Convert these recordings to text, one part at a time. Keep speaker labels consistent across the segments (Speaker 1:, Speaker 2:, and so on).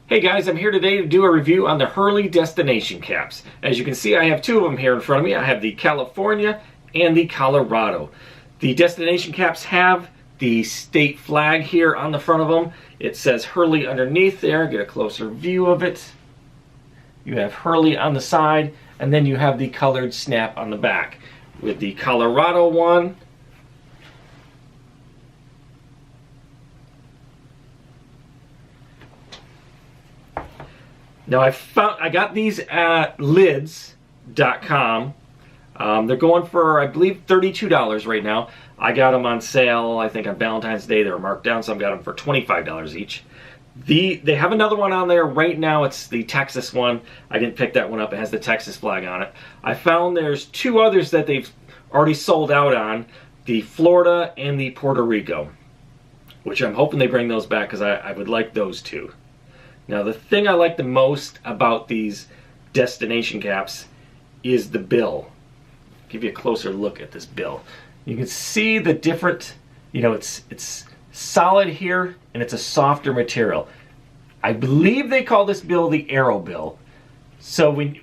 Speaker 1: Hey guys, I'm here today to do a review on the Hurley destination caps. As you can see, I have two of them here in front of me. I have the California and the Colorado. The destination caps have the state flag here on the front of them. It says Hurley underneath there. Get a closer view of it. You have Hurley on the side, and then you have the colored snap on the back. With the Colorado one, now I got these at lids.com. They're going for, I believe, $32 right now. I got them on sale, I think on Valentine's Day. They were marked down, so I've got them for $25 each. They have another one on there right now. It's the Texas one. I didn't pick that one up. It has the Texas flag on it. I found there's two others that they've already sold out on, the Florida and the Puerto Rico, which I'm hoping they bring those back because I would like those two. Now, the thing I like the most about these destination caps is the bill. I'll give you a closer look at this bill. You can see the different, it's solid here and it's a softer material. I believe they call this bill the Areobill. So when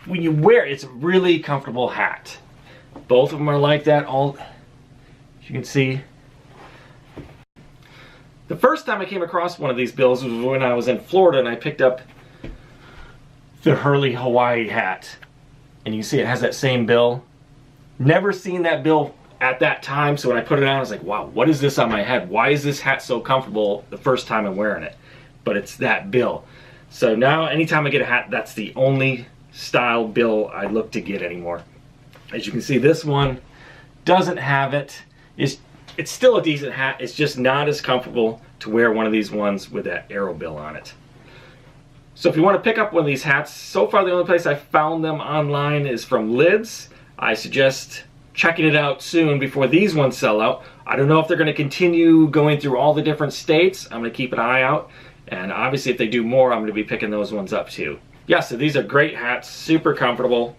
Speaker 1: you wear it, it's a really comfortable hat. Both of them are like that. As you can see. The first time I came across one of these bills was when I was in Florida and I picked up the Hurley Hawaii hat. And you can see it has that same bill. Never seen that bill at that time, so when I put it on, I was like, wow, what is this on my head? Why is this hat so comfortable the first time I'm wearing it? But it's that bill. So now anytime I get a hat, that's the only style bill I look to get anymore. As you can see, this one doesn't have it. It's still a decent hat. It's just not as comfortable to wear one of these ones with that Areobill on it. So if you want to pick up one of these hats, so far the only place I found them online is from Lids. I suggest checking it out soon before these ones sell out. I don't know if they're going to continue going through all the different states. I'm going to keep an eye out. And obviously if they do more, I'm going to be picking those ones up too. Yeah, so these are great hats, super comfortable.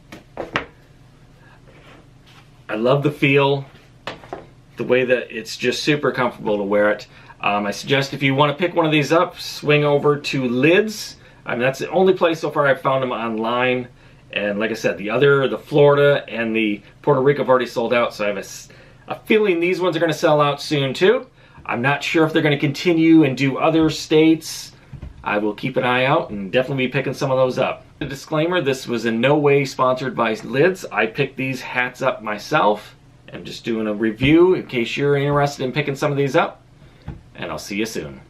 Speaker 1: I love the feel. The way that it's just super comfortable to wear it. I suggest if you want to pick one of these up, swing over to Lids. I mean, that's the only place so far I've found them online. And like I said, the Florida and the Puerto Rico have already sold out, so I have a feeling these ones are going to sell out soon too. I'm not sure if they're going to continue and do other states. I will keep an eye out and definitely be picking some of those up. A disclaimer, this was in no way sponsored by Lids. I picked these hats up myself. I'm just doing a review in case you're interested in picking some of these up. And I'll see you soon.